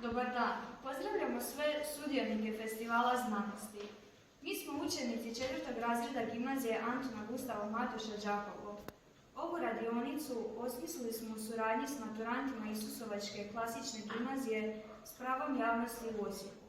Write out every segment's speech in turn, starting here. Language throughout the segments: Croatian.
Dobar dan, pozdravljamo sve sudionike Festivala znanosti. Mi smo učenici 4. razreda gimnazije Antuna Gustava Matoša Đakovo. Ovu radionicu osmislili smo u suradnji s maturantima Isusovačke klasične gimnazije s pravom javnosti u Osijeku.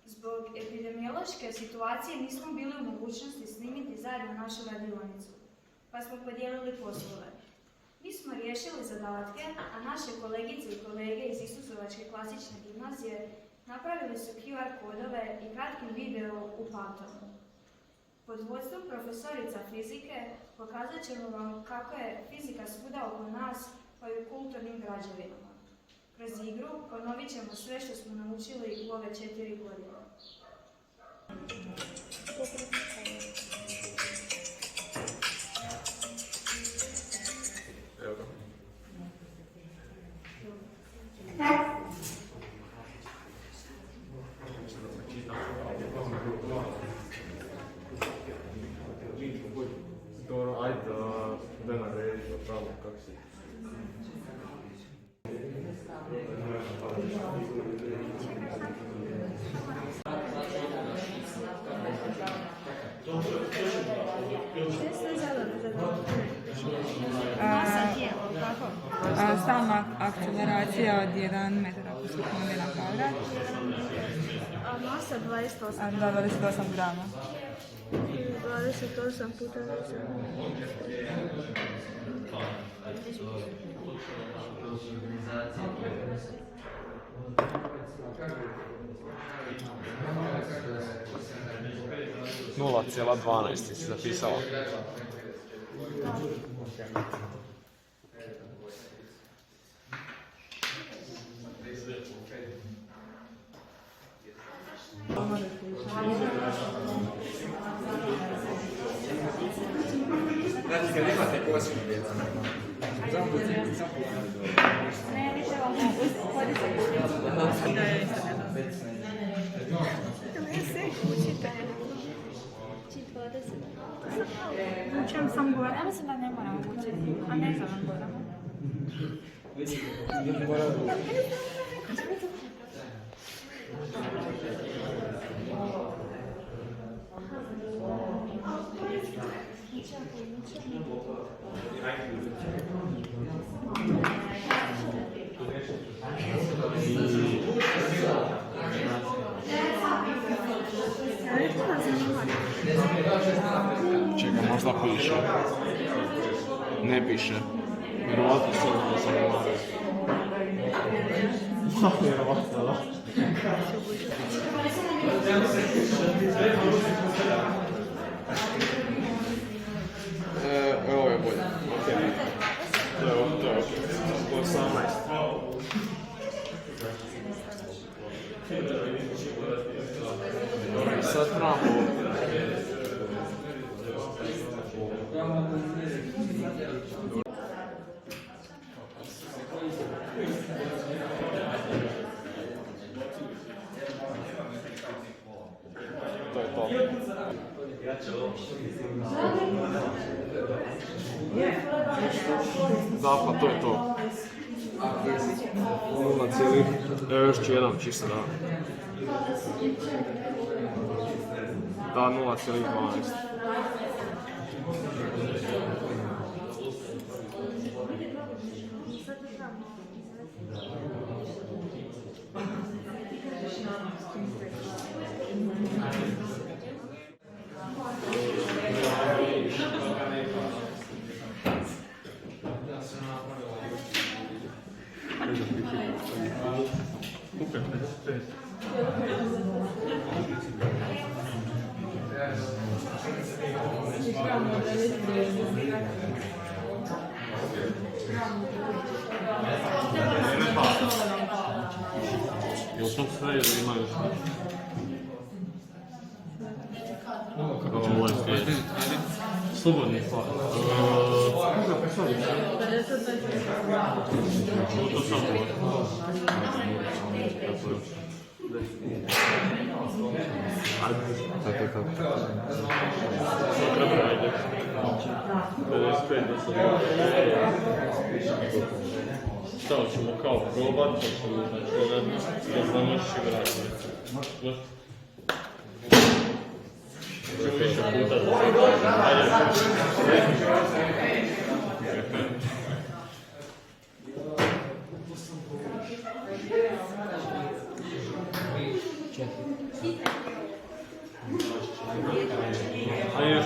Zbog epidemiološke situacije nismo bili u mogućnosti snimiti zajedno našu radionicu, pa smo podijelili poslove. Mi smo riješili zadatke, a naše kolegice i kolege iz Isusovačke klasične gimnazije napravili su QR kodove i kratkim video u Pythonu. Pod vodstvom profesorica fizike pokazat ćemo vam kako je fizika svuda oko nas, pa i u kulturnim građevinama. Kroz igru ponovit ćemo sve što smo naučili u ove 4 godine. Dobro, ajde da nagrediš pravo kako si. Stalna akceleracija od 1 metar po sekundi na kvadrat. Masa 28. 28 grama. 28 puta 0,12 si zapisala. Znači, kad imate posebno vezano, Ne, više vam mogu koristiti. Ja sve učite. Učim sam gore. Ja mislim da ne moramo učiti, a ne znam vam moramo. Čekaj, možda piše. Ne piše. Vjerovatno se ono zanimaju. Vjerovatno, da. Ovo je bolje. To je ok. 18. Sad trebamo... To je to. Da, pa to je to. 0, još ću jedan čisto da. Da, 0,12. Jel to sve ili imaju što? Ovo je slijed. Slobodni pa. To sam ovo. Ajde. Tako. Treba ajde. 55 da se... Šta ćemo kao probat, pa ćemo znači da zamoći vratiti. Ćemo više puta da se ajde još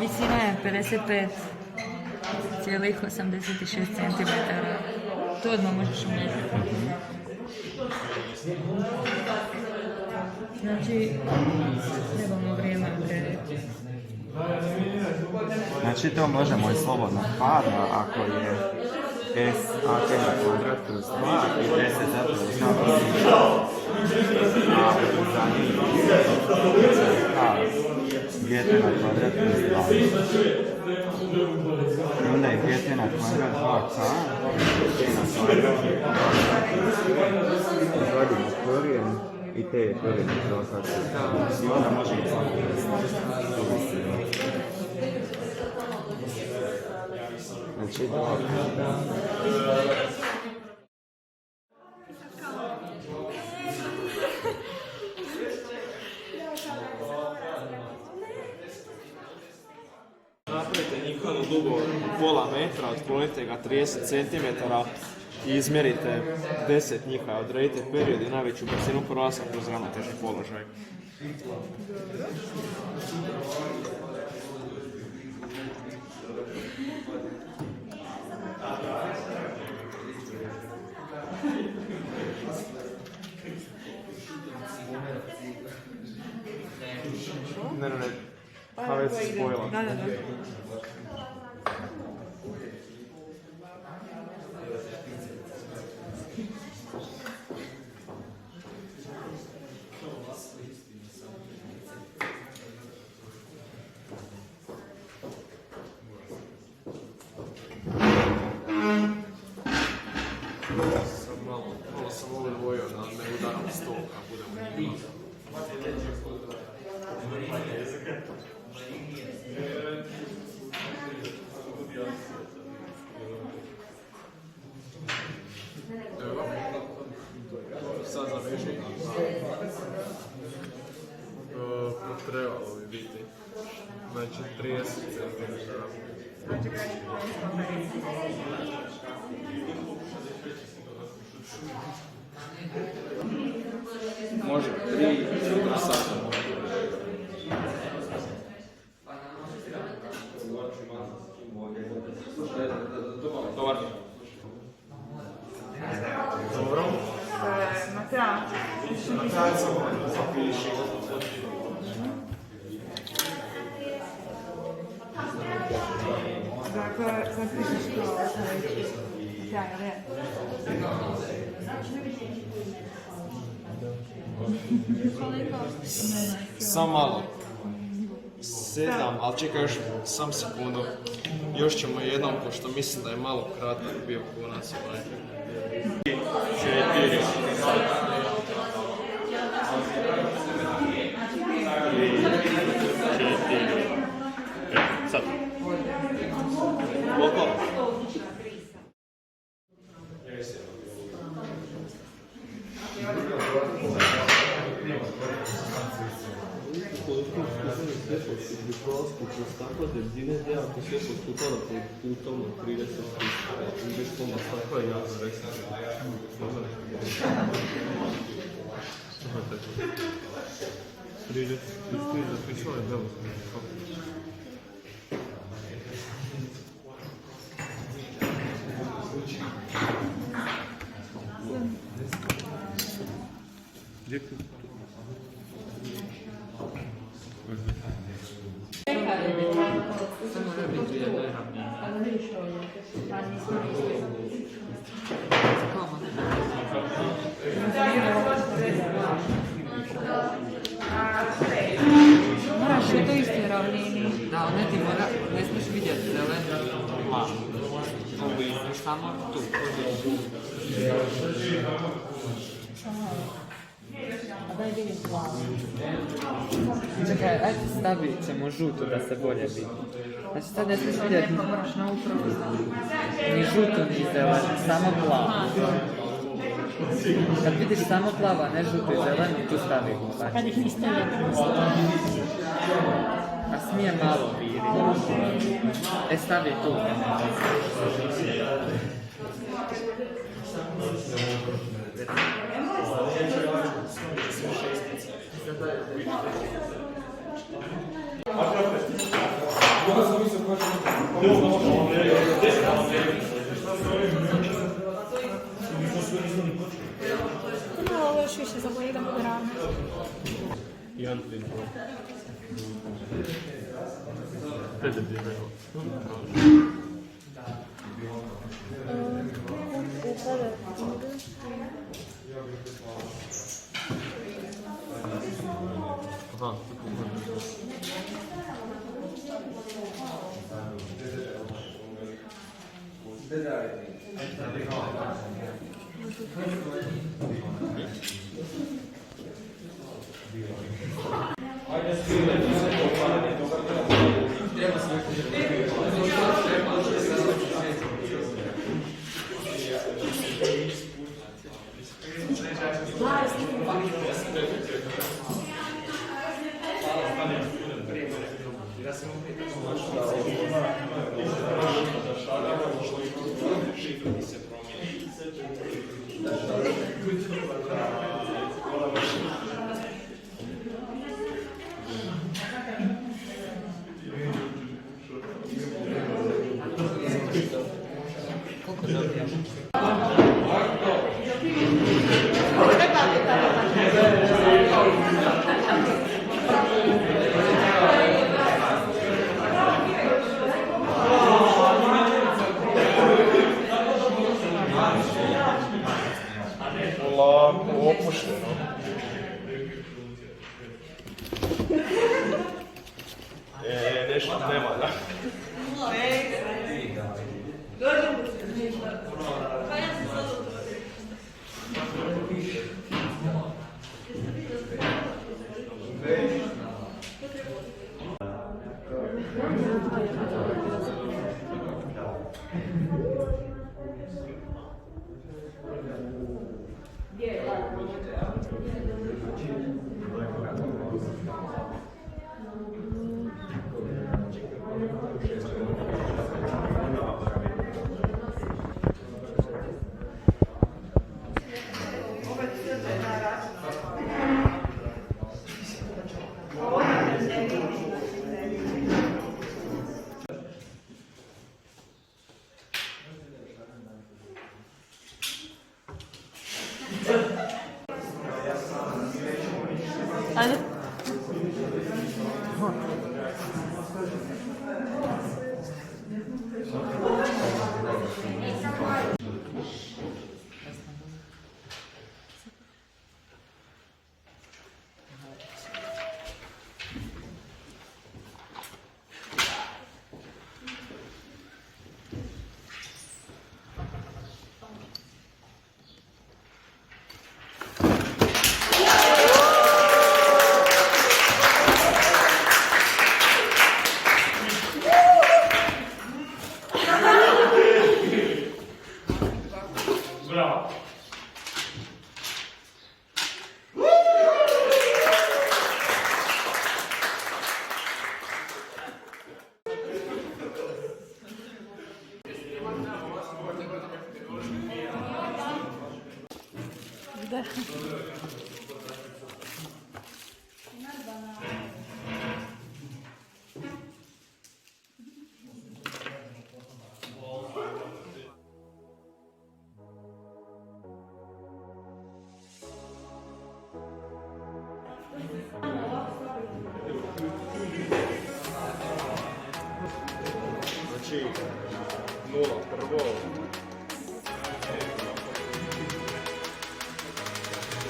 Visina je 55,86 cm. To odmah možeš umjeriti. Znači, trebamo vrijeme odrediti. Znači to možemo i slobodno parno ako je S AK na kvadrat plus 2 i 10 zapravo znamo a za njih K GT na kvadrat plus 2 i onda je GT na kvadrat 2K T na kvadrat izvadimo korijen i T je korijen iz 2K i onda možemo samo znači da napravite ikonu dugo pola metra, otklonite ga 30 cm i izmjerite 10 njiha, odredite period i najveću brzinu prolaska kroz ravnotežni položaj. Ne, pa već se spojila. Da. Malo sam ovo dvojio da ne udaram stol kad budemo imali. Evo, sad zaveži. Trebalo bi biti. Znači 30 cm. Može, 3-4 sata. Dobar. Dobro. Na kraju. Na kraju sam zapiši. Dakle, zapišiš to sljedeći. Kraj, red. Sam malo. 7, ali čekaj još sam sekundu. Još ćemo jednom, pošto mislim da je malo kratak bio konac ovaj. 4. sad. Gotovo. Pri prolasku kroz stakla debljine gdje ako sve postupala pod putom od 30 bez poma stakla i jako rekao. Zapisala je belo. Gdje tu? Kama. liniji. Da, ne ti mora, ne smiješ vidjeti zelenu plavu. Mogu izdaš samo tu. A daj vidim plavu. Čekaj, ajde stavit ćemo žutu da se bolje vidi. Znači sad ne smiješ vidjeti Moraš na upravu. ni žutu ni zelenu, samo plavu. Kad vidiš samo plava, ne žutu i zelenu, tu stavi Kad znači. ih niste lijepo. A smije malo viri. E stavi tu. Malo ovo još više zaboji da bude ravno. Jedan pin. Te debljine. Aha. Polako, opušteno. Nešto ne valja. Ajde. Znači, 0, prvo.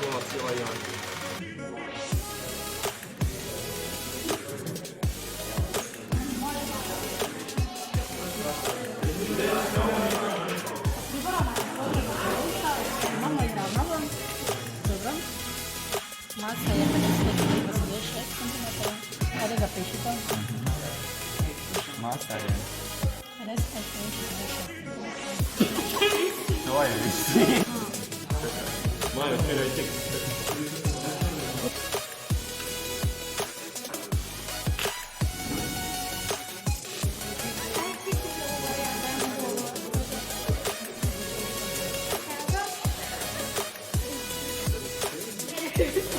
0,1. pisanje. Recite To je više. Majo, ti reći. Thank you.